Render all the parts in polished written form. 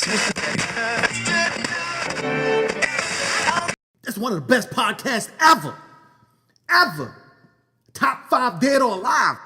That's one of the best podcasts ever. Ever. Top 5 dead or alive.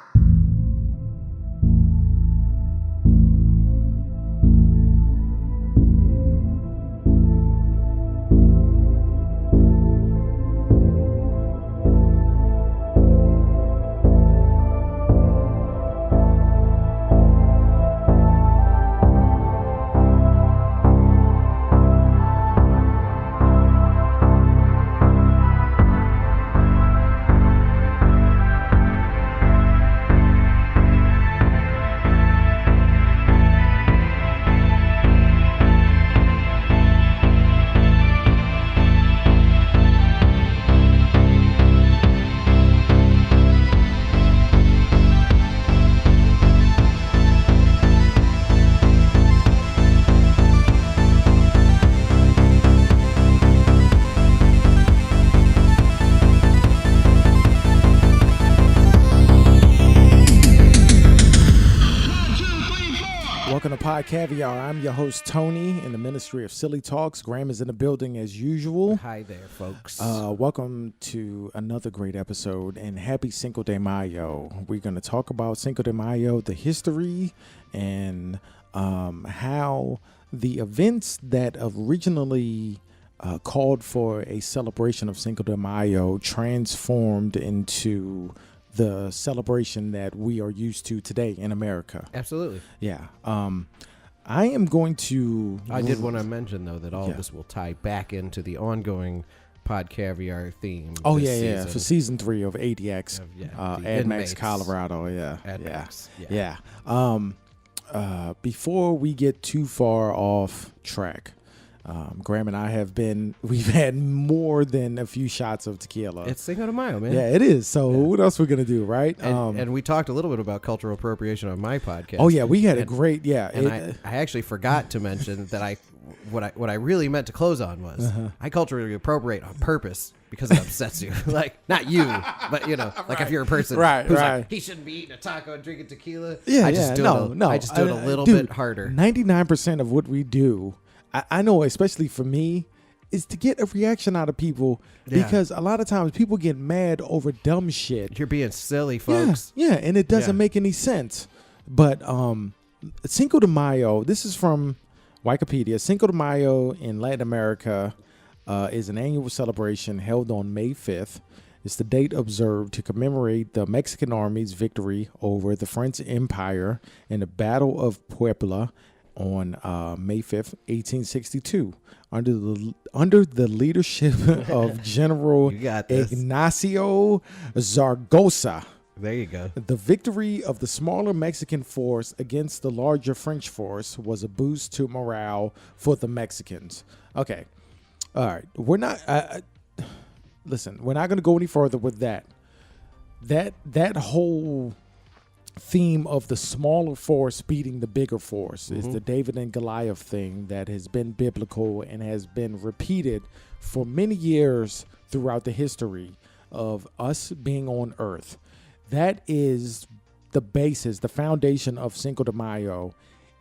Welcome to Caviar. I'm your host, Tony, in the Ministry of Silly Talks. Graham is in the building as usual. Hi there, folks. Welcome to another great episode, and happy Cinco de Mayo. We're going to talk about Cinco de Mayo, the history, and how the events that originally called for a celebration of Cinco de Mayo transformed into the celebration that we are used to today in America. Absolutely. Yeah. I am going to... I did want to mention, though, that all of this will tie back into the ongoing Pod Caviar theme. Oh, yeah. For season 3 of ADX, ADX Colorado. Yeah. Before we get too far off track, Graham and I we've had more than a few shots of tequila. It's Cinco de Mayo, man. Yeah, it is. So what else we're going to do, right? And we talked a little bit about cultural appropriation on my podcast. Oh, yeah, we had a great, And I actually forgot to mention that what I really meant to close on was I culturally appropriate on purpose because it upsets you. Like, not you, but, you know, like if you're a person who's like, he shouldn't be eating a taco and drinking tequila. I just do it a little bit harder. 99% of what we do, I know, especially for me, is to get a reaction out of people because a lot of times people get mad over dumb shit. You're being silly, folks. Yeah, and it doesn't make any sense. But Cinco de Mayo, this is from Wikipedia. Cinco de Mayo in Latin America is an annual celebration held on May 5th. It's the date observed to commemorate the Mexican Army's victory over the French Empire in the Battle of Puebla on May 5th, 1862, under the leadership of General Ignacio Zaragoza. There you go. The victory of the smaller Mexican force against the larger French force was a boost to morale for the Mexicans. Okay. All right. We're not... listen, we're not going to go any further with that. That whole theme of the smaller force beating the bigger force is the David and Goliath thing that has been biblical and has been repeated for many years throughout the history of us being on earth. That is the basis, the foundation of Cinco de Mayo.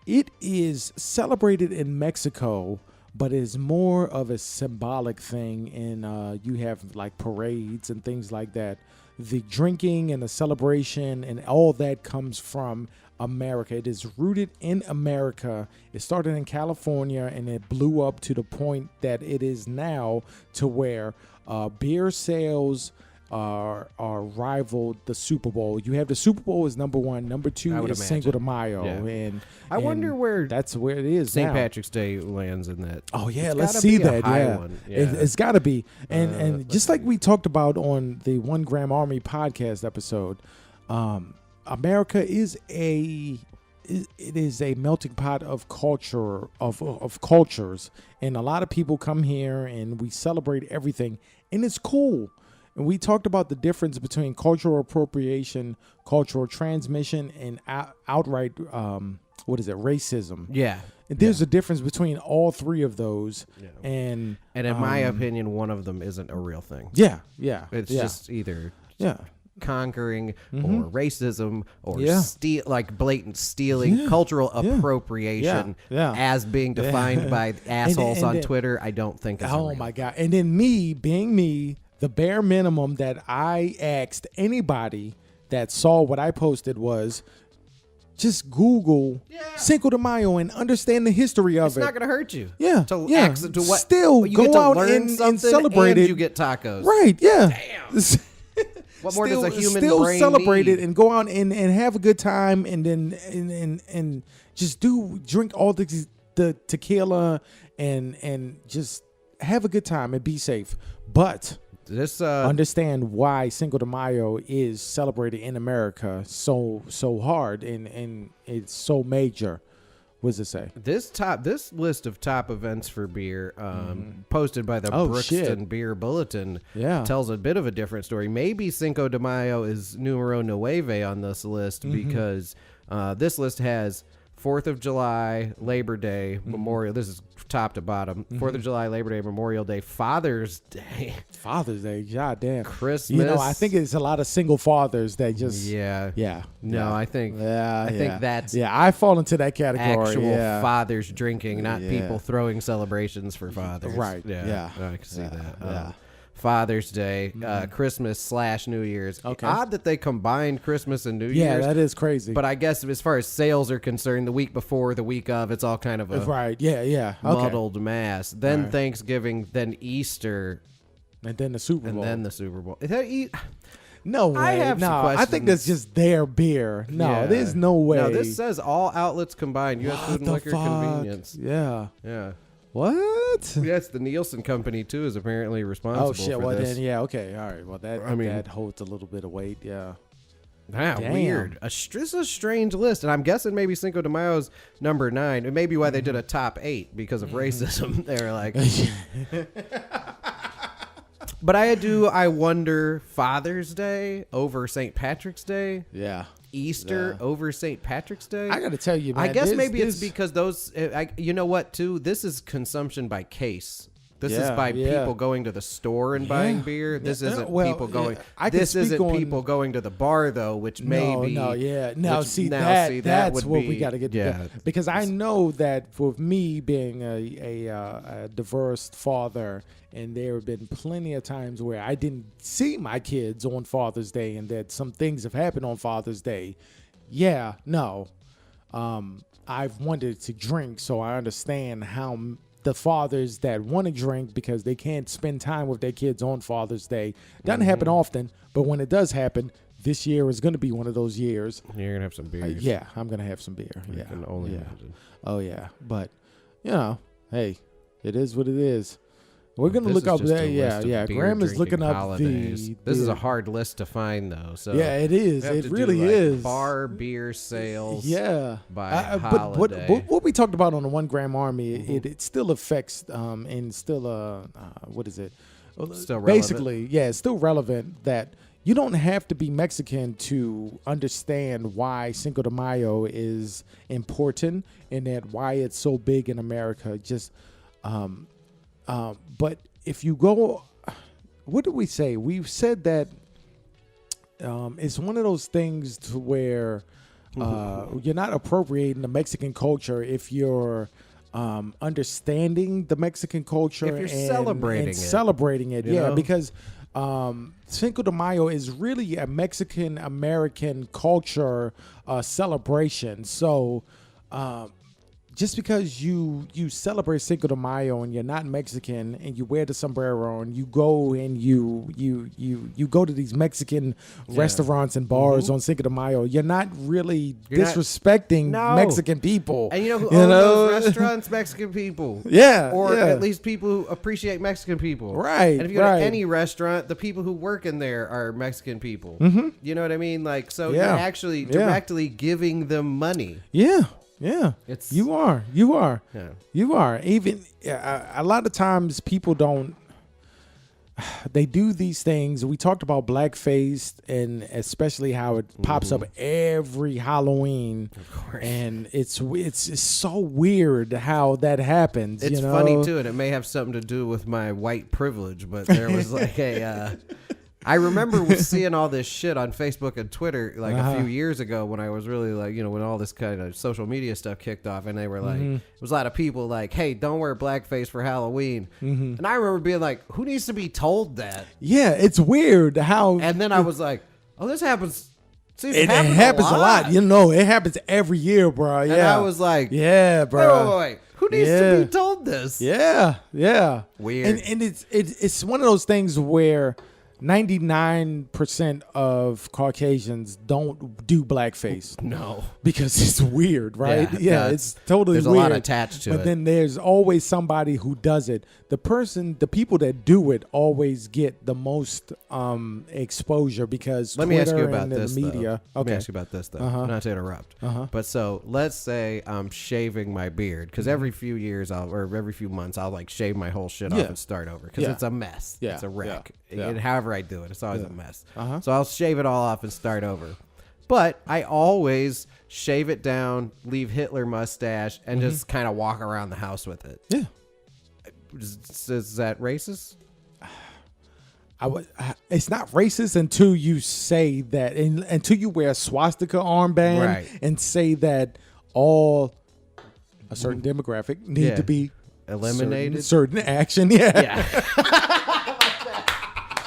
It is celebrated in Mexico, but is more of a symbolic thing, and you have like parades and things like that. The drinking and the celebration and all that comes from America. It is rooted in America. It started in California and it blew up to the point that it is now, to where beer sales are rivaled the Super Bowl. You have the Super Bowl is number 1. Number 2 is Cinco de Mayo. Yeah. And I wonder where that's where it is St. now. Patrick's Day lands in that. Oh, yeah. Let's see that. Yeah. It's got to be. And just like we talked about on the 1 Gram Army podcast episode, America is a melting pot of culture, of cultures. And a lot of people come here and we celebrate everything. And it's cool. And we talked about the difference between cultural appropriation, cultural transmission, and outright, racism. Yeah. And there's a difference between all 3 of those. Yeah. And in my opinion, one of them isn't a real thing. Yeah. It's just either... Yeah. conquering or racism or like blatant stealing, cultural appropriation as being defined by assholes on Twitter, I don't think is real. My God. And then me, being me, the bare minimum that I asked anybody that saw what I posted was just Google Cinco de Mayo and understand the history of it. It's not going to hurt you. Yeah. To what, still you go get to out learn and celebrate and it. You get tacos. Right. Yeah. Damn. What more does a human still brain celebrate need? it and go out and have a good time and then and just drink all the tequila and just have a good time and be safe. But this understand why Cinco de Mayo is celebrated in America so hard and it's so major. What does it say? This list of top events for beer, posted by the Brookston Beer Bulletin, tells a bit of a different story. Maybe Cinco de Mayo is numero nueve on this list because this list has 4th of July, Labor Day, Memorial. This is top to bottom. 4th of July, Labor Day, Memorial Day, Father's Day. Father's Day, god damn. Christmas. You know, I think it's a lot of single fathers that just I think that's I fall into that category. Actual fathers drinking, not people throwing celebrations for fathers. Right. Yeah. I can see that. Father's Day, Christmas / New Year's. Okay. Odd that they combined Christmas and New Year's. Yeah, that is crazy. But I guess as far as sales are concerned, the week before, the week of, it's all kind of a muddled mass. Then Thanksgiving, then Easter. And then the Super Bowl. And then the Super Bowl. Is that no way. I have some questions. I think that's just their beer. No, there's no way. No, this says all outlets combined. U.S. Food and Liquor Convenience. Yeah. Yeah. What? Yes, the Nielsen Company too is apparently responsible. Oh shit! For well this. then, okay, all right. Well, that holds a little bit of weight. Yeah. Weird. This is a strange list, and I'm guessing maybe Cinco de Mayo's number 9. It may be why they did a top 8 because of racism. They were like, but I wonder Father's Day over St. Patrick's Day. Yeah. Easter over St. Patrick's Day. I got to tell you, man. I guess maybe it's because those. You know what? Too. This is consumption by case. This is by people going to the store and buying beer. This isn't people going. This isn't people going to the bar though, which maybe. That's what we got to get to. Because I know that for me being a diverse father, and there have been plenty of times where I didn't see my kids on Father's Day, and that some things have happened on Father's Day. I've wanted to drink, so I understand how the fathers that want to drink because they can't spend time with their kids on Father's Day. Doesn't happen often, but when it does happen, this year is going to be one of those years. You're going to have some beers. I'm going to have some beer. I can only imagine. Oh, yeah. But, hey, it is what it is. We're going to look up that. Yeah. Graham is looking up holidays. This is a hard list to find, though. So yeah, it is. It really is. Bar beer sales. Yeah. By holiday. But what we talked about on the 1 Gram Army, it still affects and still what is it? Still relevant. Basically, it's still relevant that you don't have to be Mexican to understand why Cinco de Mayo is important and that why it's so big in America. Just but if you go, what did we say? We've said that it's one of those things to where you're not appropriating the Mexican culture if you're understanding the Mexican culture. If you're celebrating it. Yeah, because Cinco de Mayo is really a Mexican-American culture celebration. So just because you celebrate Cinco de Mayo and you're not Mexican and you wear the sombrero and you go and you go to these Mexican restaurants and bars on Cinco de Mayo, you're not really disrespecting Mexican people. And you know who owns those restaurants? Mexican people. Yeah. Or at least people who appreciate Mexican people. Right. And if you go to any restaurant, the people who work in there are Mexican people. Mm-hmm. You know what I mean? Like, so you're actually directly giving them money. Yeah. Yeah, you are. Yeah. You are. Even a lot of times people don't. They do these things. We talked about blackface and especially how it pops up every Halloween. Of course. And it's so weird how that happens. It's funny too, and it may have something to do with my white privilege. But there was like I remember seeing all this shit on Facebook and Twitter like a few years ago when I was really like, when all this kind of social media stuff kicked off, and they were like, it was a lot of people like, hey, don't wear blackface for Halloween. And I remember being like, who needs to be told that? Yeah, it's weird how. And then I was like, oh, this happens. See, it happens a lot. It happens every year, bro. Yeah. And I was like, yeah, bro. Wait. Who needs to be told this? Yeah. Weird. And it's one of those things where 99% of Caucasians don't do blackface. No. Because it's weird, right? Yeah, it's totally weird. There's a lot attached to it. But then there's always somebody who does it. The people that do it always get the most exposure because Let me ask you about this, media. Though. Let me ask you about this, though. Not to interrupt. But so let's say I'm shaving my beard because every few years or every few months I'll like shave my whole shit off and start over because it's a mess. Yeah. It's a wreck. Yeah. And however I do it, it's always a mess. So I'll shave it all off and start over. But I always shave it down, leave Hitler mustache, and just kind of walk around the house with it. Yeah. Is that racist? It's not racist until you say that, until you wear a swastika armband and say that all a certain demographic need to be eliminated. Certain action, yeah.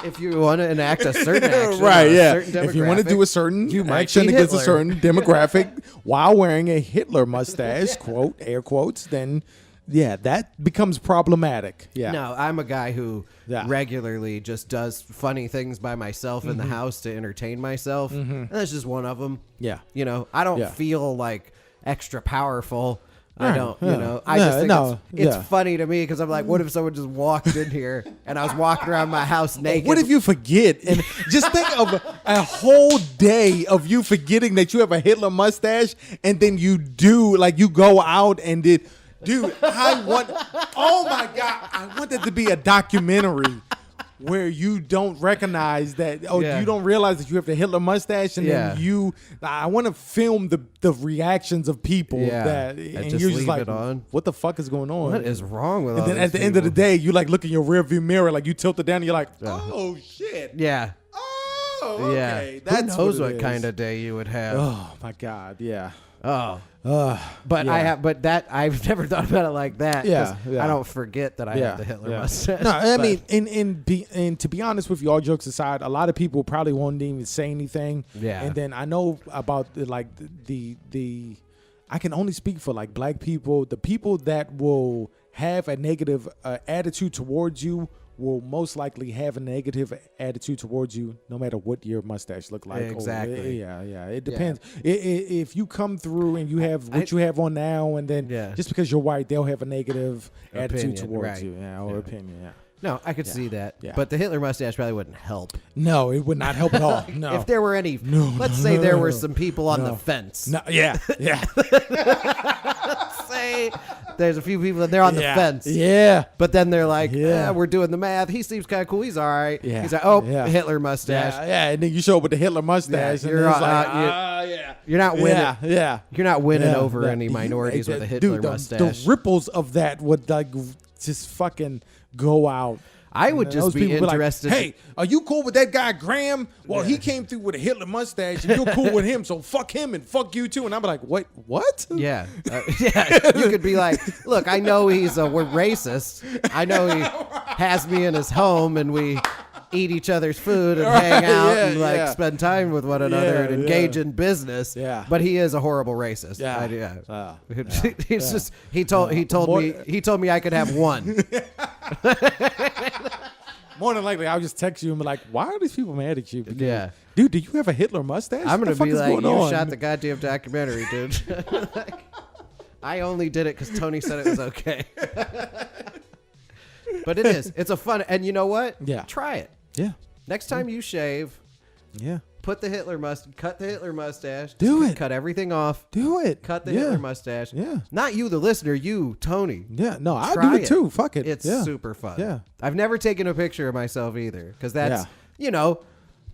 If you want to enact a certain action, If you want to do a certain action against a certain demographic while wearing a Hitler mustache, quote, air quotes, then that becomes problematic. Yeah. No, I'm a guy who regularly just does funny things by myself in the house to entertain myself. And that's just one of them. Yeah. I don't feel like extra powerful. I don't, I just think it's funny to me because I'm like, what if someone just walked in here and I was walking around my house naked? What if you forget? And just think of a whole day of you forgetting that you have a Hitler mustache and then you go out and did. Dude, oh my God, I want that to be a documentary where you don't recognize that, you don't realize that you have the Hitler mustache, and then I want to film the reactions of people and you're just like, what the fuck is going on? What is wrong with all And then at the end of the day, you like look in your rearview mirror, like you tilt it down and you're like, oh shit. Yeah. Oh, okay. Yeah. That's Who knows what kind of day you would have. Oh my God. Yeah. Oh. But I've never thought about it like that. Yeah. I don't forget that I have the Hitler mustache. No, I mean, and to be honest with you, all jokes aside, a lot of people probably won't even say anything. Yeah. And then I know about the I can only speak for like black people. The people that will have a negative attitude towards you will most likely have a negative attitude towards you no matter what your mustache look like. Exactly. It depends. If you come through and you have what you have on now, and then just because you're white, they'll have a negative attitude towards you. Or opinion. Yeah. No, I could see that. Yeah. But the Hitler mustache probably wouldn't help. No, it would not help at all. No. If there were any, let's say there were some people on the fence. No, yeah. Say there's a few people and they're on the fence. Yeah. But then they're like, we're doing the math. He seems kind of cool. He's all right. Yeah. He's like, Hitler mustache. Yeah. And then you show up with the Hitler mustache. And you're You're not winning. Yeah. You're not winning over any minorities with a Hitler mustache. The ripples of that would like just fucking go out. I would just be interested. Like, hey, are you cool with that guy Graham? Well, he came through with a Hitler mustache, and you're cool with him, so fuck him and fuck you too. And I'm like, what? Yeah, You could be like, look, I know we're racist. I know he has me in his home, and we eat each other's food and hang out and spend time with one another and engage in business. Yeah. But he is a horrible racist. He told me I could have one. More than likely, I'll just text you and be like, why are these people mad at you? Because, dude, do you have a Hitler mustache? I'm going to be like, you shot the goddamn documentary, dude. I only did it because Tony said it was okay. But it is. It's a fun, and you know what? Yeah. Try it. Yeah. Next time you shave, cut the Hitler mustache. Do it. Cut everything off. Do it. Cut the Hitler mustache. Yeah. Not you, the listener. You, Tony. Yeah. No, I do it too. Fuck it. It's super fun. Yeah. I've never taken a picture of myself either because that's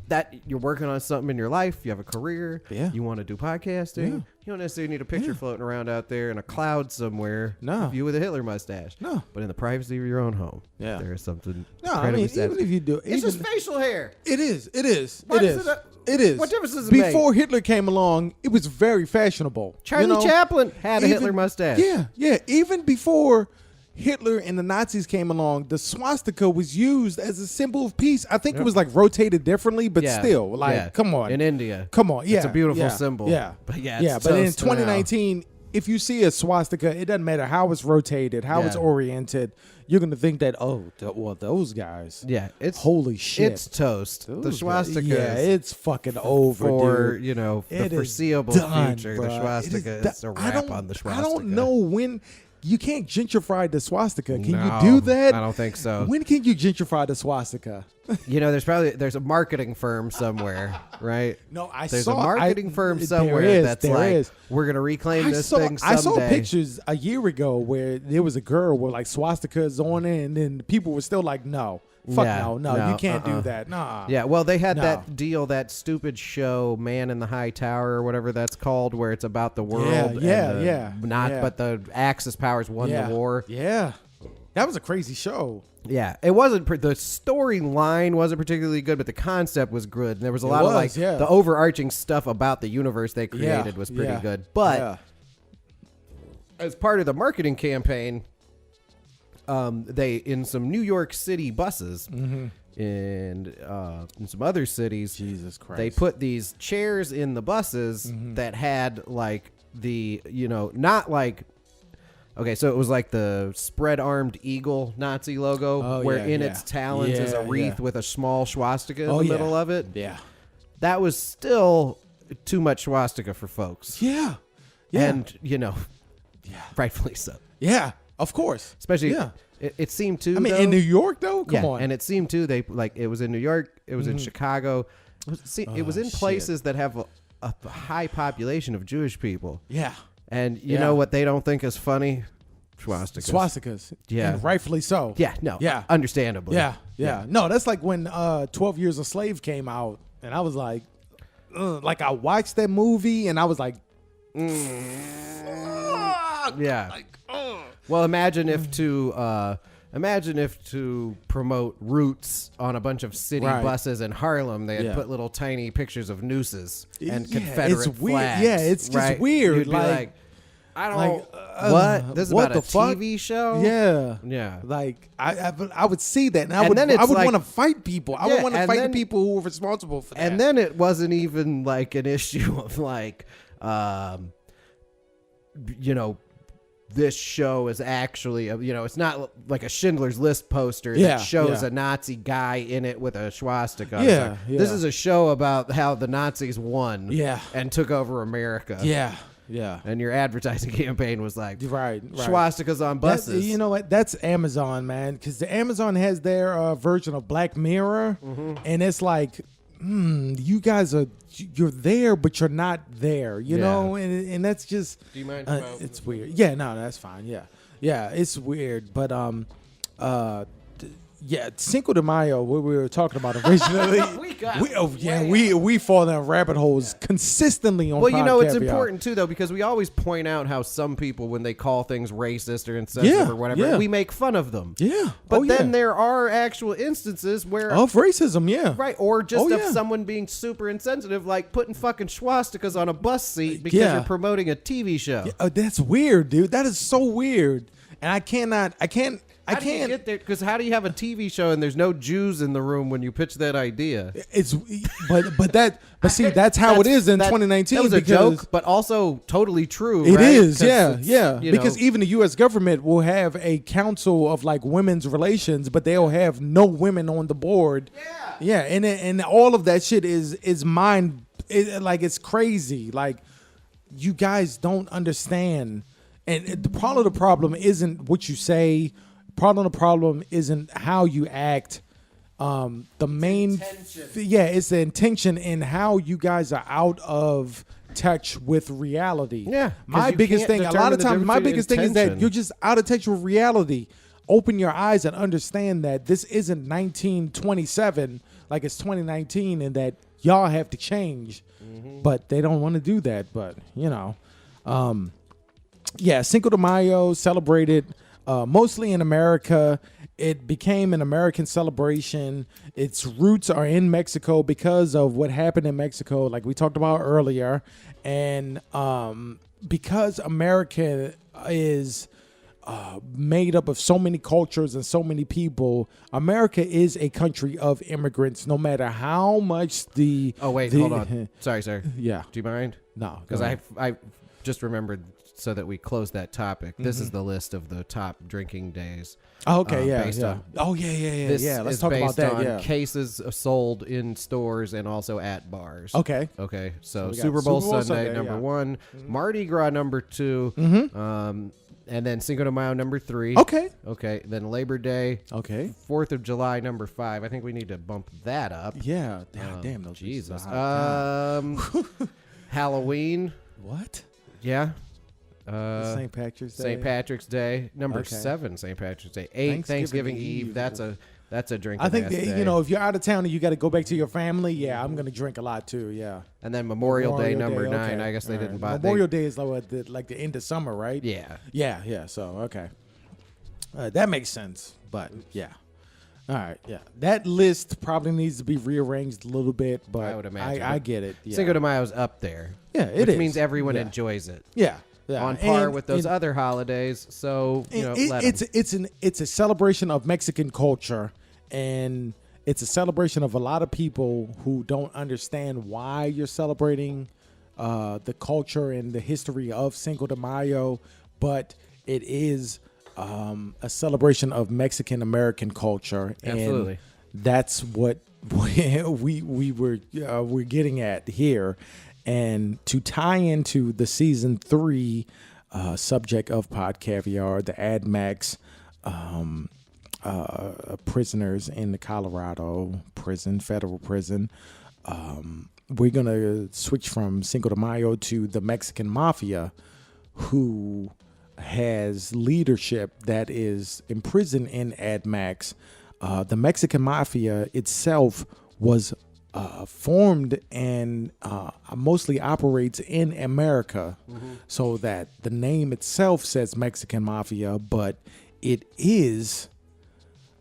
that you're working on something in your life, you have a career, Yeah. you want to do podcasting, Yeah. you don't necessarily need a picture floating around out there in a cloud somewhere. No. of you with a Hitler mustache. No. But in the privacy of your own home, Yeah. there is something. No, I incredibly mean, sad. even if you do, It's just facial hair. it is. Why It does is. it, It is. what difference does it make? Before Hitler came along, it was very fashionable. Charlie Chaplin had a Hitler mustache. Yeah, yeah. Even before Hitler and the Nazis came along, the swastika was used as a symbol of peace. I think it was like rotated differently, but Yeah. still, like, Yeah. come on. In India. Come on. Yeah. It's a beautiful yeah, symbol. Yeah. But yeah, yeah. it's But in toast now. 2019, if you see a swastika, it doesn't matter how it's rotated, how it's Yeah. oriented. You're going to think that, well, those guys. Yeah, it's Holy shit. It's toast. The Those swastika. guys- Yeah, it's fucking over, for dude. the It is foreseeable done, future. bruh. The swastika It is a wrap on the swastika. I don't know when you can't gentrify the swastika. Can No, you do that? I don't think so. When can you gentrify the swastika? There's a marketing firm somewhere, right? No, There's a marketing firm there somewhere is, that's there like, is. we're gonna reclaim this thing someday. I saw pictures a year ago where there was a girl with like swastikas on it, and then people were still like, "No, fuck Yeah, no, you can't do that." Nah. Yeah, well, they had No. that deal, that stupid show, Man in the High Tower, or whatever that's called, where it's about the world. Yeah. But the Axis powers won yeah. the war. Yeah, that was a crazy show. Yeah, it wasn't. The storyline wasn't particularly good, but the concept was good. And there was a lot of the overarching stuff about the universe they created was pretty good. But as part of the marketing campaign, they in some New York City buses and in some other cities, Jesus Christ, they put these chairs in the buses that had like the not like. Okay, so it was like the spread-armed eagle Nazi logo, where in its talons is a wreath with a small swastika in the middle of it. Yeah. That was still too much swastika for folks. Yeah. And, rightfully so. Yeah, of course. Especially, it seemed to, I mean, in New York, though? Come on. And it seemed to, it was in New York, it was in Chicago. It was in places that have a high population of Jewish people. Yeah. And you know what they don't think is funny? Swastikas. Yeah. And rightfully so. Yeah, no. Yeah. Understandably. Yeah. No, that's like when 12 Years a Slave came out, and I was like I watched that movie, and I was like, yeah. Well, imagine if to promote Roots on a bunch of city buses in Harlem, they had put little tiny pictures of nooses and Confederate it's weird. flags. Yeah, it's just weird. You'd be like, I don't. like, what? This is what about a the fuck? TV show? Yeah. Like I would see that, and I And then would it's like- want to fight people. I would want to and fight then- the people who were responsible for that. And then it wasn't even like an issue of like, this show is actually, it's not like a Schindler's List poster that shows a Nazi guy in it with a swastika. Yeah, This is a show about how the Nazis won and took over America. Yeah. And your advertising campaign was like, Right. swastikas on buses. You know what? That's Amazon, man. Because the Amazon has their version of Black Mirror, and it's like, you guys you're there, but you're not there. You know, and that's just. Do you mind? It's weird. Yeah, no, that's fine. Yeah, it's weird, but Cinco de Mayo, what we were talking about originally. we fall down rabbit holes consistently on. Well, it's Caviar. important too, though, because we always point out how some people, when they call things racist or insensitive or whatever, we make fun of them. Yeah, but then there are actual instances where of racism, right, or just of someone being super insensitive, like putting fucking swastikas on a bus seat because you're promoting a TV show. That's weird, dude. That is so weird, and I can't. How do you get there? Because how do you have a TV show and there's no Jews in the room when you pitch that idea? But see, that's how it is in 2019. That was a joke, but also totally true. It right? is, yeah. Because even the U.S. government will have a council of like women's relations, but they'll have no women on the board. Yeah, and all of that shit is it's crazy. Like, you guys don't understand, and part of the problem isn't what you say. Part of the problem isn't how you act. It's the intention in how you guys are out of touch with reality. Yeah, my biggest thing, a lot of times, my biggest thing is that you're just out of touch with reality. Open your eyes and understand that this isn't 1927 like it's 2019 and that y'all have to change, but they don't want to do that. But Cinco de Mayo celebrated mostly in America. It became an American celebration. Its roots are in Mexico because of what happened in Mexico, like we talked about earlier. And because America is made up of so many cultures and so many people, America is a country of immigrants, no matter how much the... Oh, wait, hold on. Sorry, sir. Yeah. Do you mind? No. Because I just remembered, so that we close that topic. This is the list of the top drinking days. Oh, okay, yeah. Based on, This Let's talk about that. Yeah, cases sold in stores and also at bars. Okay. So Super Bowl Sunday number 1, Mardi Gras number 2, and then Cinco de Mayo number 3. Okay. Then Labor Day. 4th of July number 5. I think we need to bump that up. Yeah. Damn those. Jesus. Halloween. What? Yeah. St. Patrick's Day. St. Patrick's Day. Number 7, St. Patrick's Day. 8, Thanksgiving Eve. That's a drink. I think that, if you're out of town and you got to go back to your family, I'm gonna drink a lot too. Yeah. And then Memorial Day number 9. I guess they didn't buy. Memorial Day is like the end of summer, right? Yeah. Yeah. So okay, that makes sense. But yeah. All right, yeah. That list probably needs to be rearranged a little bit, but I would imagine. I get it. Yeah. Cinco de Mayo's up there. Yeah, which means everyone enjoys it. Yeah. On par with those other holidays. So it's a celebration of Mexican culture, and it's a celebration of a lot of people who don't understand why you're celebrating the culture and the history of Cinco de Mayo, but it is a celebration of Mexican American culture. Absolutely. And that's what we're getting at here. And to tie into the season 3 subject of Pod Caviar, the ADX prisoners in the Colorado prison, federal prison, we're going to switch from Cinco de Mayo to the Mexican Mafia, who has leadership that is imprisoned in ADX. The Mexican Mafia itself was formed and mostly operates in America, so that the name itself says Mexican Mafia, but it is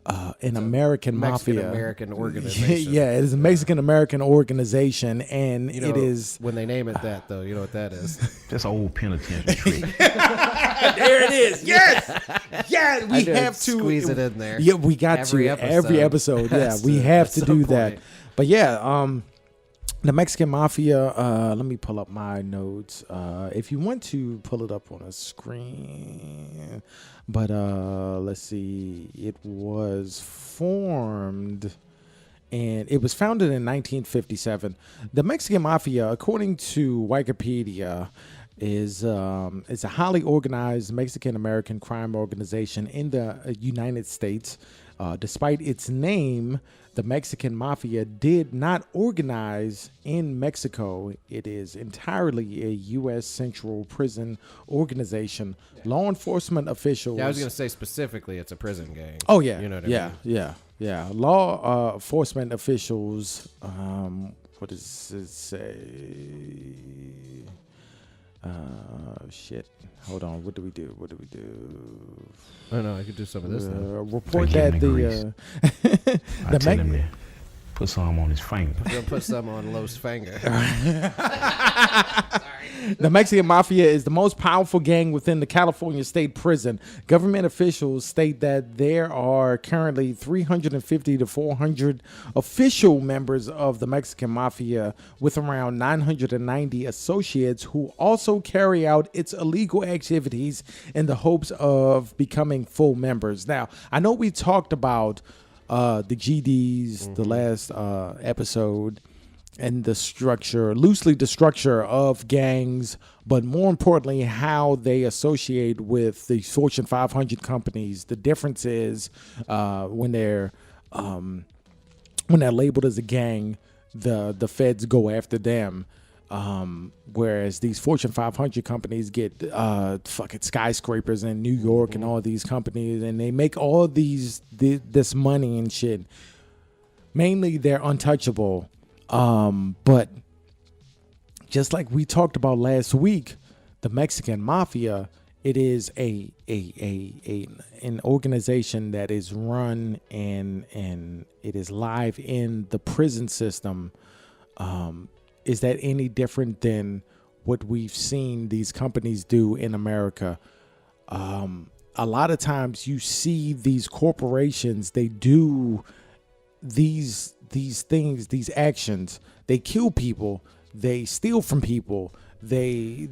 an American Mafia. Mexican-American organization. Yeah, it is a Mexican-American organization, and it is... When they name it that, though, you know what that is? That's old penitentiary trick. There it is. Yes. Yeah, we have to... Squeeze it in there. Yeah, we got every to. Every episode, yeah, we have to do that. But yeah, the Mexican Mafia, let me pull up my notes. If you want to pull it up on a screen. But let's see. It was formed, and it was founded in 1957. The Mexican Mafia, according to Wikipedia, is a highly organized Mexican-American crime organization in the United States. Despite its name, the Mexican Mafia did not organize in Mexico. It is entirely a U.S. central prison organization. Law enforcement officials... Yeah, I was going to say specifically it's a prison gang. Oh, yeah. You know what I mean? Yeah. Law enforcement officials... what does it say? Shit. Hold on. What do we do? I don't know. I could do some of this. Report that the I tell him to put some on his finger. I'm gonna put some on Lo's finger. The Mexican Mafia is the most powerful gang within the California State Prison. Government officials state that there are currently 350 to 400 official members of the Mexican Mafia, with around 990 associates who also carry out its illegal activities in the hopes of becoming full members. Now, I know we talked about the GDs the last episode, and the structure of gangs, but more importantly, how they associate with the Fortune 500 companies. The difference is when they're labeled as a gang, the feds go after them. Whereas these Fortune 500 companies get fucking skyscrapers in New York and all these companies, and they make all this money and shit. mainly they're untouchable. But just like we talked about last week, the Mexican Mafia, it is an organization that is run and it is live in the prison system. Is that any different than what we've seen these companies do in America? A lot of times you see these corporations, they do these things, these actions. They kill people, they steal from people, they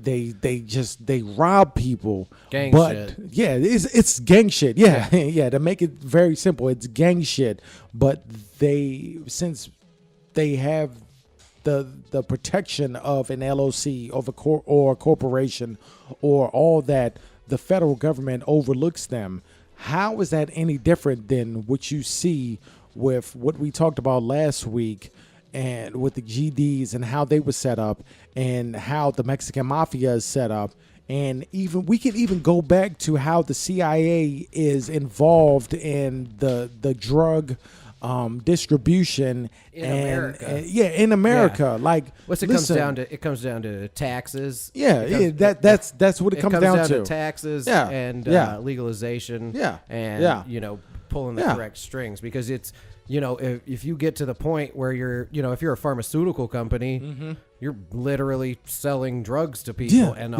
rob people. Gang but shit. Yeah, it's gang shit. Yeah, yeah. To make it very simple, it's gang shit. But since they have the protection of an LLC of or a corporation or all that, the federal government overlooks them. How is that any different than what you see with what we talked about last week and with the GDs and how they were set up and how the Mexican Mafia is set up? And even we can even go back to how the CIA is involved in the drug distribution in America. In America. Yeah. Like, what's it listen, comes down to taxes. That's what it comes down to. Taxes and legalization. And pulling the correct strings, because it's if you get to the point where you're if you're a pharmaceutical company, you're literally selling drugs to people and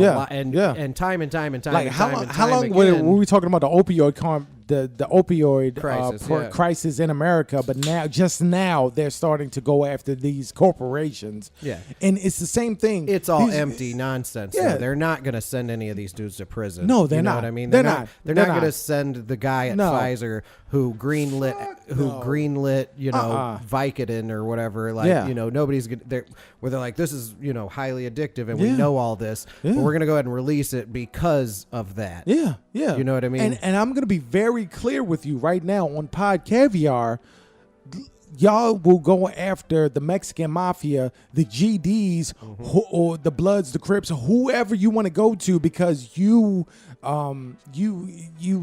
time and time like how long were we talking about the opioid the opioid crisis in America? But now they're starting to go after these corporations. Yeah, and it's the same thing. It's all empty nonsense. Yeah, they're not going to send any of these dudes to prison. No, they're not. What I mean, they're not. They're not going to send the guy at Pfizer who greenlit Vicodin or whatever. Like nobody's gonna, where they're like, this is highly addictive and we know all this, but we're gonna go ahead and release it because of that. You know what I mean? And I'm gonna be very clear with you right now on Pod Caviar. Y'all will go after the Mexican Mafia, the GDs, or the Bloods, the Crips, whoever you want to go to, because you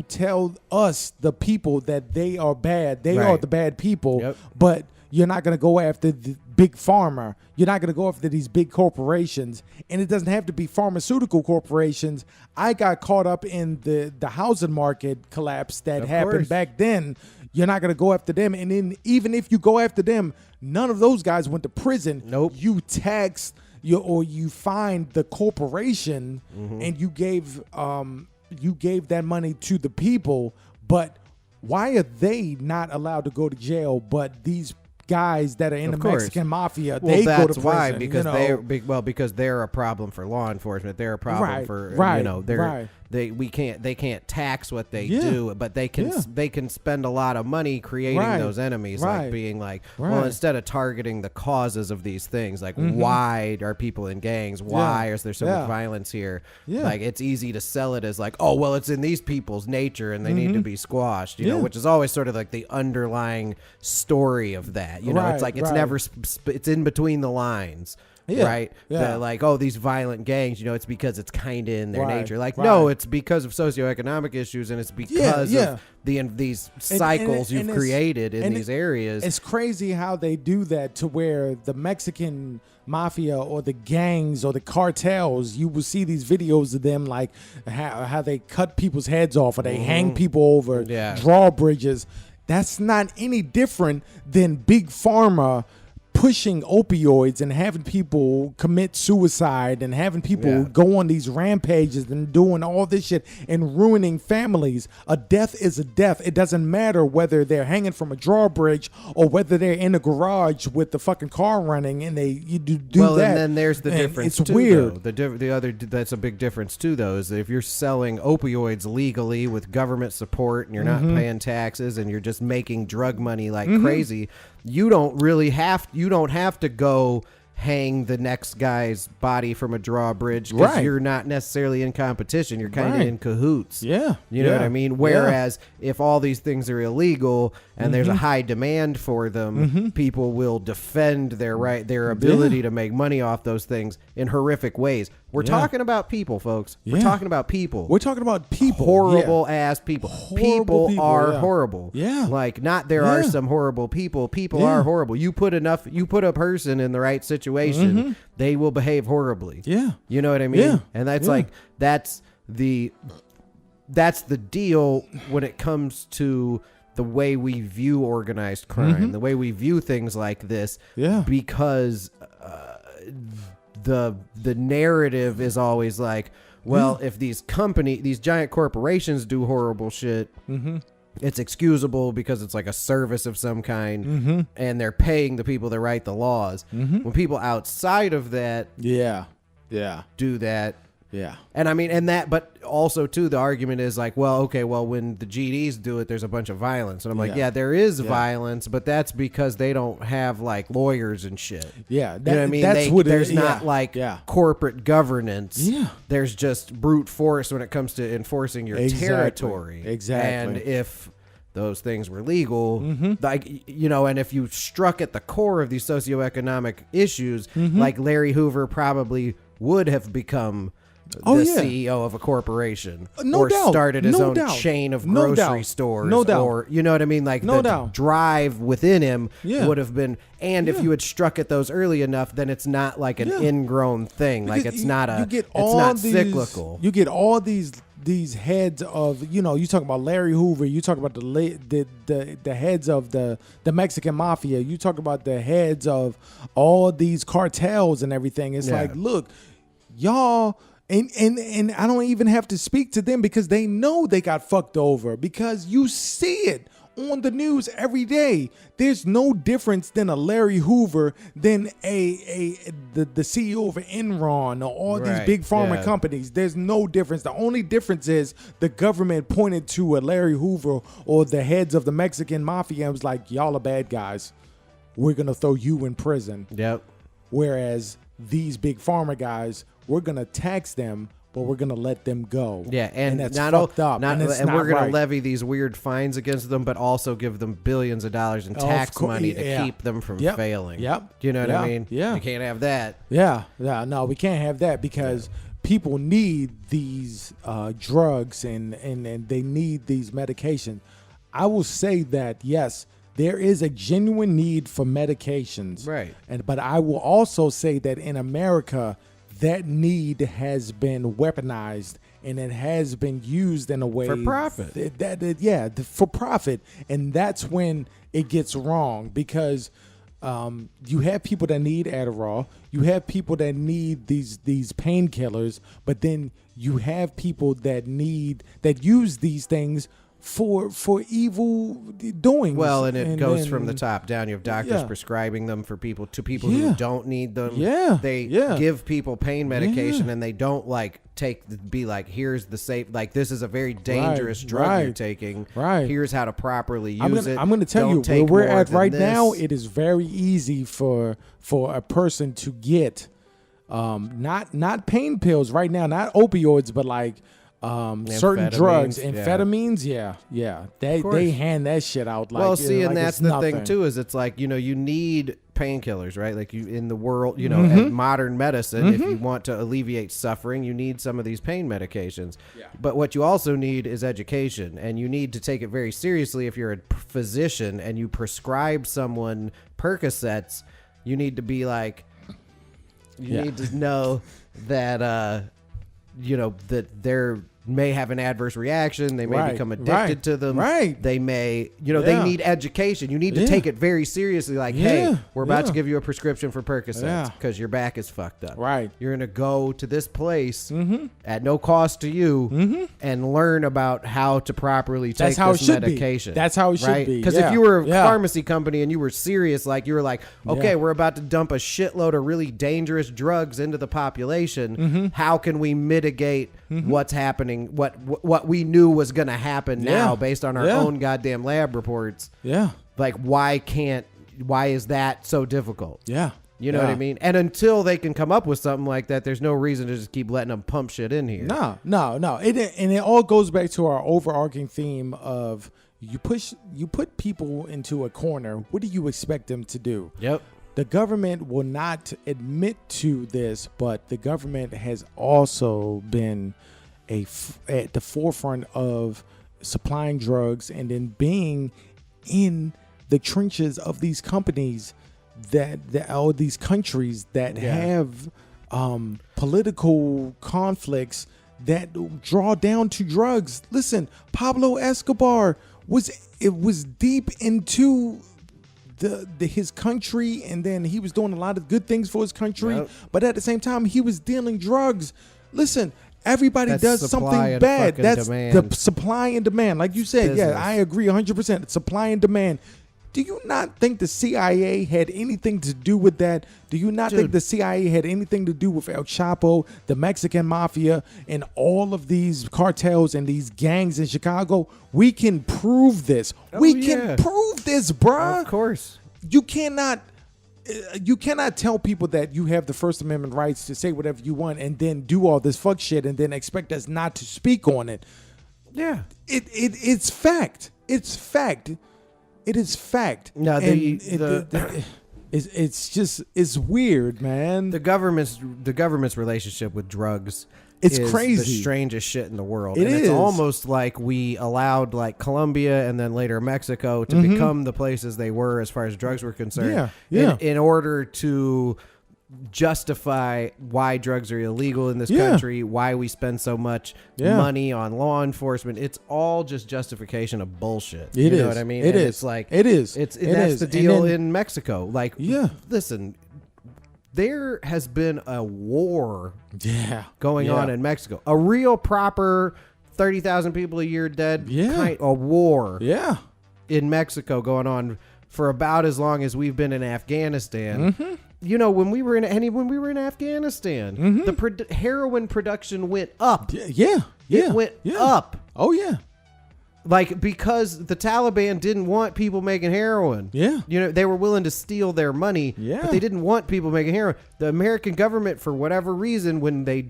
tell us, the people, that they are bad. They are the bad people. But you're not going to go after the big pharma. You're not going to go after these big corporations. And it doesn't have to be pharmaceutical corporations. I got caught up in the housing market collapse that happened back then. You're not going to go after them. And then even if you go after them, none of those guys went to prison. Nope. You taxed you fined the corporation, and you gave that money to the people. But why are they not allowed to go to jail, but these guys that are in the Mexican Mafia, they go to prison? Why? Because because they're a problem for law enforcement. They're a problem for they can't tax what they do, but they can spend a lot of money creating those enemies, like being like, well, instead of targeting the causes of these things, like why are people in gangs? Why is there so much violence here? Like, it's easy to sell it as like, oh, well, it's in these people's nature and they need to be squashed, which is always sort of like the underlying story of that. It's like it's never it's in between the lines. Right? Like, oh, these violent gangs, it's because it's kind of in their nature. Like, no, it's because of socioeconomic issues, and it's because of these cycles you've created in these areas. It's crazy how they do that, to where the Mexican Mafia or the gangs or the cartels, you will see these videos of them, like how they cut people's heads off or they hang people over drawbridges. That's not any different than Big Pharma pushing opioids and having people commit suicide and having people go on these rampages and doing all this shit and ruining families. A death is a death. It doesn't matter whether they're hanging from a drawbridge or whether they're in a garage with the fucking car running and you do that. And then there's the difference. It's weird. The other that's a big difference too, though, is that if you're selling opioids legally with government support and you're not paying taxes and you're just making drug money like crazy, you don't have to go hang the next guy's body from a drawbridge, because you're not necessarily in competition. You're kind of in cahoots. You know what I mean? Whereas if all these things are illegal and there's a high demand for them, people will defend their ability to make money off those things in horrific ways. We're talking about people, folks. Yeah. We're talking about people. We're talking about people. Horrible ass people. Horrible People are yeah. horrible. Yeah. Like, not there are some horrible people. People are horrible. You put a person in the right situation, they will behave horribly. Yeah. You know what I mean? Yeah. And that's like, that's the deal when it comes to the way we view organized crime, the way we view things like this. Yeah. Because the narrative is always like, well, if these giant corporations do horrible shit, it's excusable because it's like a service of some kind, and they're paying the people that write the laws. When people outside of that, do that. Yeah. And I mean, and that, but also too, the argument is like, well, okay, well, when the GDs do it, there's a bunch of violence. And I'm like, yeah, there is violence, but that's because they don't have like lawyers and shit. Yeah. You know what I mean? There's not like corporate governance. Yeah. There's just brute force when it comes to enforcing your territory. Exactly. And if those things were legal, like, you know, and if you struck at the core of these socioeconomic issues, like Larry Hoover probably would have become CEO of a corporation, or started his own chain of grocery stores, or you know what I mean, like the drive within him would have been. And if you had struck at those early enough, then it's not like an ingrown thing, because like it's not cyclical. You get all these heads of, you know, you talk about Larry Hoover, you talk about the heads of the Mexican Mafia, you talk about the heads of all these cartels and everything. It's like, look, y'all. And I don't even have to speak to them because they know they got fucked over, because you see it on the news every day. There's no difference than a Larry Hoover than the CEO of Enron or all these big pharma companies. There's no difference. The only difference is the government pointed to a Larry Hoover or the heads of the Mexican Mafia and was like, y'all are bad guys. We're going to throw you in prison. Yep. Whereas these big pharma guys, we're going to tax them, but we're going to let them go. Yeah, and that's not fucked up. And we're going to levy these weird fines against them, but also give them billions of dollars in tax money to keep them from failing. Yep. Do you know what I mean? Yeah. You can't have that. Yeah. No, we can't have that, because people need these drugs and they need these medications. I will say that, yes, there is a genuine need for medications. Right. But I will also say that in America, that need has been weaponized and it has been used in a way for profit. For profit. And that's when it gets wrong, because you have people that need Adderall, you have people that need these painkillers, but then you have people that use these things for evil doing. Well, and it goes from the top down. You have doctors prescribing them to people who don't need them. Yeah. They give people pain medication and they don't like be like, here's the safe, like, this is a very dangerous drug you're taking. Right. Here's how to properly use it. I'm going to tell you where we're at right now. It is very easy for a person to get not pain pills right now, not opioids, but like certain drugs, amphetamines. They hand that shit out like, well, see, and like that's the thing too, is it's like, you know, you need painkillers, right? Like, you in the world, you know, in modern medicine, if you want to alleviate suffering, you need some of these pain medications. But what you also need is education, and you need to take it very seriously. If you're a physician and you prescribe someone Percocets, you need to be like, you need to know that you know, that they're may have an adverse reaction. They may become addicted to them. They may, you know, they need education. You need to take it very seriously. Like, hey, we're about to give you a prescription for Percocets because your back is fucked up. You're going to go to this place at no cost to you and learn about how to properly take this medication. That's how it should be. Because if you were a pharmacy company and you were serious, like, you were like, okay, we're about to dump a shitload of really dangerous drugs into the population. How can we mitigate what's happening? What we knew was going to happen now based on our own goddamn lab reports. Like, why is that so difficult? You know what I mean? And until they can come up with something like that, there's no reason to just keep letting them pump shit in here. No. It all goes back to our overarching theme of you put people into a corner. What do you expect them to do? the government will not admit to this, but the government has also been at the forefront of supplying drugs and then being in the trenches of these companies or these countries that have political conflicts that draw down to drugs. Listen, Pablo Escobar was deep into his country, and then he was doing a lot of good things for his country, but at the same time he was dealing drugs. Listen, everybody does something bad. That's demand. The supply and demand. Like you said, business. Yeah, I agree 100%. Supply and demand. Do you not think the CIA had anything to do with that? Do you not think the CIA had anything to do with El Chapo, the Mexican Mafia, and all of these cartels and these gangs in Chicago? We can prove this. We can prove this, bruh. Of course. You cannot tell people that you have the First Amendment rights to say whatever you want and then do all this fuck shit and then expect us not to speak on it. Yeah. It's fact. It's fact. It is fact. No, it's weird, man. The government's relationship with drugs is crazy. The strangest shit in the world. It's almost like we allowed like Colombia and then later Mexico to become the places they were as far as drugs were concerned. Yeah. In order to justify why drugs are illegal in this country, why we spend so much money on law enforcement. It's all just justification of bullshit. You know what I mean? It's like that's the deal in Mexico. Like, listen, there has been a war going on in Mexico. A real proper 30,000 people a year dead a war in Mexico going on for about as long as we've been in Afghanistan. You know, when we were in Afghanistan, the heroin production went up. It went up. Oh yeah. Like, because the Taliban didn't want people making heroin. Yeah. You know, they were willing to steal their money, but they didn't want people making heroin. The American government, for whatever reason, when they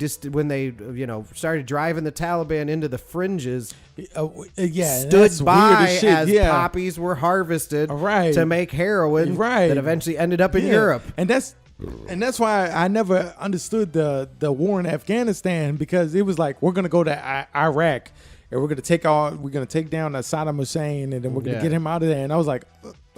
started driving the Taliban into the fringes, stood by as poppies were harvested to make heroin that eventually ended up in Europe. And that's why I never understood the war in Afghanistan, because it was like, we're going to go to Iraq and we're going to take down Saddam Hussein, and then we're going to get him out of there. And I was like,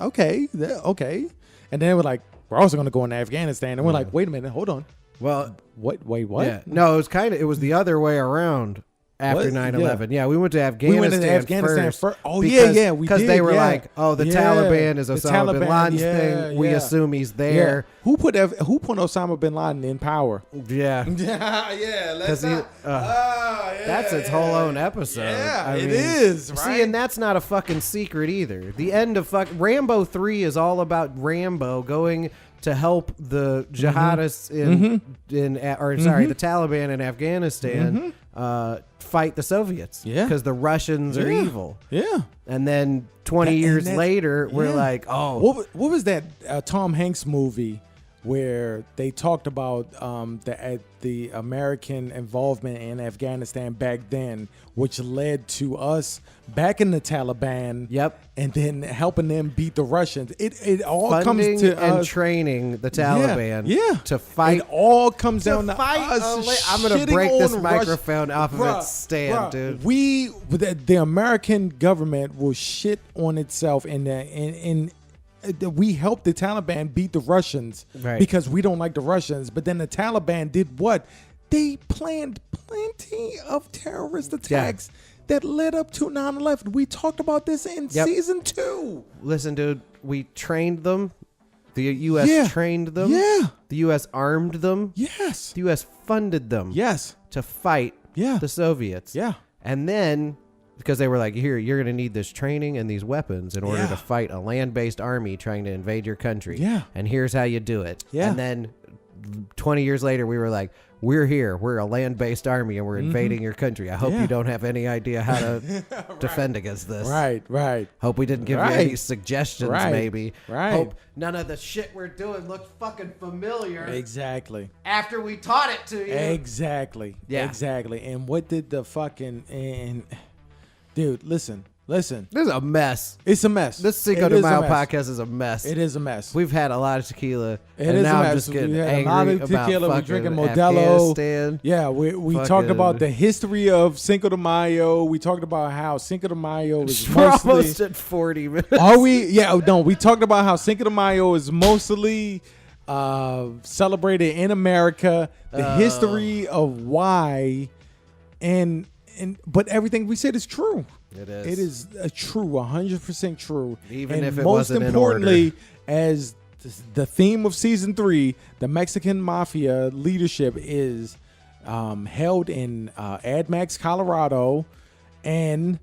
okay. And then we're like, we're also going to go into Afghanistan. And we're like, wait a minute, hold on. Well, wait, what? Yeah. No, it was the other way around. After 9/11, we went to Afghanistan, first. Oh, we did. Because they were like, "Oh, the Taliban is Osama bin Laden's thing. We assume he's there." Who put Osama bin Laden in power? Yeah, That's its whole own episode. Yeah, it is. Right? See, and that's not a fucking secret either. The end of Rambo 3 is all about Rambo going to help the jihadists the Taliban in Afghanistan fight the Soviets. Yeah, because the Russians are evil. Yeah, and then 20 years later, we're like, oh, what was that Tom Hanks movie where they talked about the American involvement in Afghanistan back then, which led to us back in the Taliban. Yep. And then helping them beat the Russians. It all funding comes to and us. Training the Taliban. To fight. It all comes down to us. I'm going to break this microphone off of its stand, dude. The American government will shit on itself in we helped the Taliban beat the Russians because we don't like the Russians. But then the Taliban did what? They planned plenty of terrorist attacks that led up to 9/11. We talked about this in season 2. Listen, dude, we trained them. The U.S. trained them. Yeah. The U.S. armed them. Yes. The U.S. funded them. Yes. To fight the Soviets. Yeah. And then, because they were like, here, you're going to need this training and these weapons in order to fight a land-based army trying to invade your country. Yeah. And here's how you do it. Yeah. And then 20 years later, we were like, we're here. We're a land-based army, and we're invading your country. I hope you don't have any idea how to defend against this. Right. Hope we didn't give you any suggestions, maybe. Right. Hope none of the shit we're doing looks fucking familiar. Exactly. After we taught it to you. Exactly. Yeah. Exactly. And what did the fucking... Dude, listen. Listen, This is a mess. it's a mess. This Cinco de Mayo podcast is a mess. It is a mess. We've had a lot of tequila. It and is now a mess. I'm just getting We had angry a lot of about tequila. We're fucking drinking Modelo. Afghanistan. Yeah, we talked Fucking- about the history of Cinco de Mayo. We talked about how Cinco de Mayo is We're mostly. almost at 40 minutes. Are we? Yeah, no. We talked about how Cinco de Mayo is mostly celebrated in America. The history of why, but everything we said is true. It is. It is true, 100% true. Even and if it most wasn't in importantly, order. as the theme of season 3, the Mexican Mafia leadership is held in ADX, Colorado, and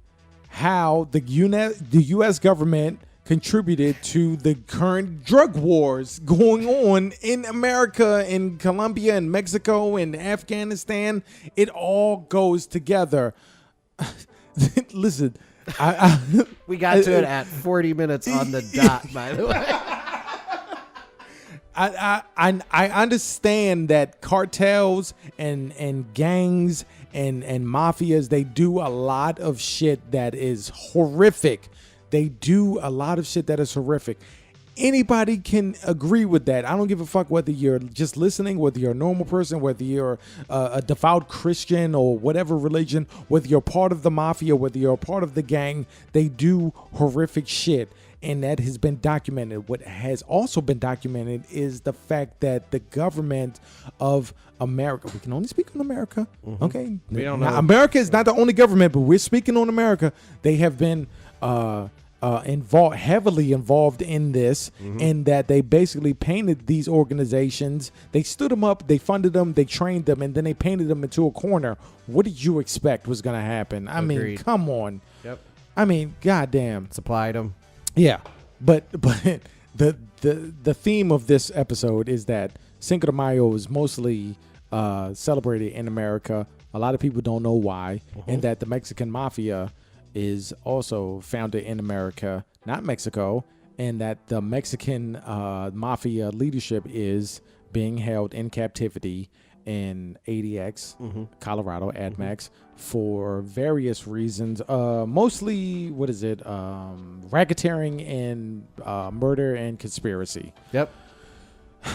how the U.S. government contributed to the current drug wars going on in America, in Colombia, and Mexico, and Afghanistan. It all goes together. Listen, We got to it at 40 minutes on the dot, by the way. I understand that cartels and gangs and mafias, they do a lot of shit that is horrific. They do a lot of shit that is horrific. Anybody can agree with that. I don't give a fuck whether you're just listening, whether you're a normal person, whether you're a devout Christian or whatever religion, whether you're part of the mafia, whether you're a part of the gang. They do horrific shit, and that has been documented. What has also been documented is the fact that the government of America, we can only speak on America, okay? We don't Now, know. America is not the only government, but we're speaking on America. They have been heavily involved in this, in that they basically painted these organizations. They stood them up, they funded them, they trained them, and then they painted them into a corner. What did you expect was going to happen? I mean, Agreed. come on. Yep. I mean, goddamn. Supplied them. Yeah, but the theme of this episode is that Cinco de Mayo is mostly celebrated in America. A lot of people don't know why, and that the Mexican Mafia is also founded in America, not Mexico, and that the Mexican Mafia leadership is being held in captivity in ADX, Colorado, ADMAX, for various reasons. Mostly, racketeering and murder and conspiracy. Yep. I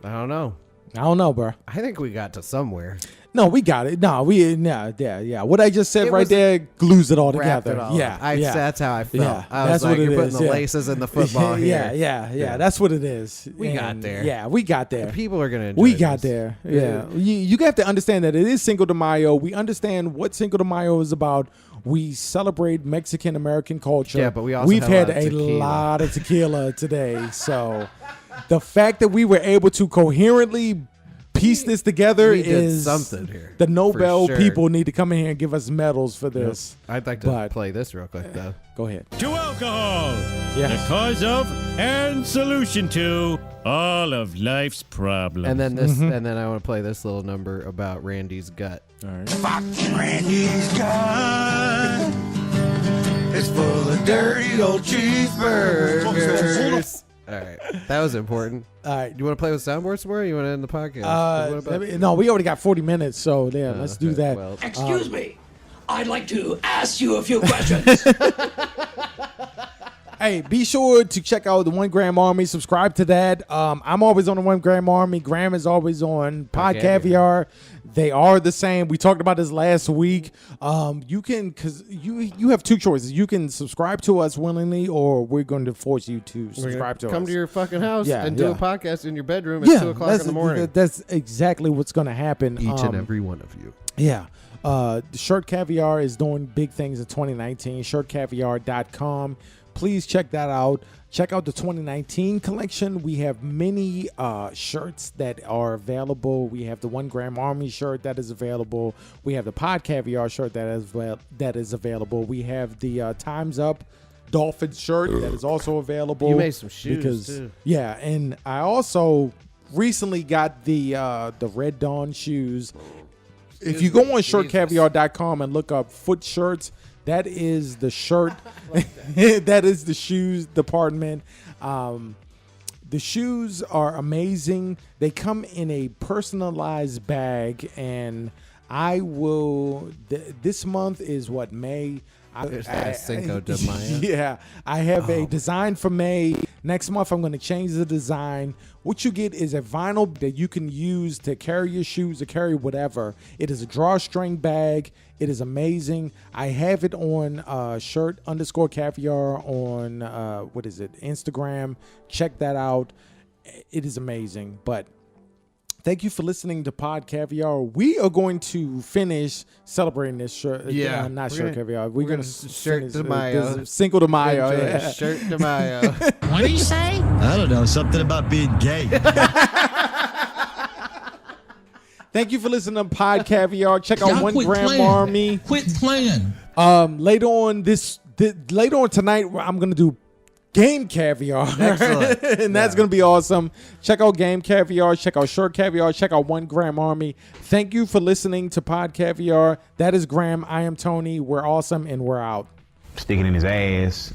don't know. I don't know, bro. I think we got to somewhere. No, we got it. No, yeah. What I just said It right was- there glues it all Wrapped together. it all Yeah, up. yeah. That's how I felt. Yeah, I was that's like, what it you're putting is, the yeah. laces in the football here. Yeah. That's what it is. We got there. Yeah, we got there. People are going to enjoy We got this. there. Yeah. You have to understand that it is Cinco de Mayo. We understand what Cinco de Mayo is about. We celebrate Mexican American culture. Yeah, but we also we've had had a a tequila. lot of tequila today. So the fact that we were able to coherently piece this together we did is something here, The Nobel for sure. people need to come in here and give us medals for this. I'd like to But- play this real quick, though. Go ahead. To alcohol, Yes. the cause of and solution to all of life's problems. And then this, and then I want to play this little number about Randy's gut. All right. Randy's gut is full of dirty old cheeseburgers. All right, that was important. All right. You want to play with soundboard some more? Or you want to end the podcast? What about- No, we already got 40 minutes, so yeah, let's do okay, that. well, Excuse me. I'd like to ask you a few questions. Hey, be sure to check out the 1 Gram Army. Subscribe to that. I'm always on the 1 Gram Army. Graham is always on Pod Caviar. They are the same. We talked about this last week. You can, because you have two choices. You can subscribe to us willingly, or we're going to force you to subscribe to us. come to your fucking house Yeah, and do yeah. in podcast in your bedroom at 2 o'clock in the morning. That's exactly what's going to happen. Each and every one of you. Yeah. The Shirt Caviar is doing big things in 2019. ShirtCaviar.com. Please check that out. Check out the 2019 collection. We have many shirts that are available. We have the 1 Gram Army shirt that is available. We have the Pod Caviar shirt that is available. We have the Time's Up Dolphin shirt that is also available. You made some shoes, too. Yeah, and I also recently got the Red Dawn shoes. If you go on shirtcaviar.com and look up foot shirts, that is the shirt. That is the shoes department. The shoes are amazing. They come in a personalized bag, and I will. This month is what, May. Cinco de Mayo. Yeah, I have a design for May. Next month, I'm going to change the design. What you get is a vinyl that you can use to carry your shoes or carry whatever. It is a drawstring bag. It is amazing. I have it on shirt_caviar on, Instagram. Check that out. It is amazing. But thank you for listening to Pod Caviar. We are going to finish celebrating this shirt. Yeah. Not shirt caviar. We're going to Shirt de Mayo. Cinco de Mayo. Yeah. Shirt de Mayo. What do you say? I don't know, something about being gay. Thank you for listening to Pod Caviar. Check out Y'all 1 quit Gram playing. Army. Quit playing. Later on tonight, I'm going to do Game Caviar. Excellent. And that's going to be awesome. Check out Game Caviar. Check out Short Caviar. Check out 1 Gram Army. Thank you for listening to Pod Caviar. That is Graham. I am Tony. We're awesome and we're out. Sticking in his ass.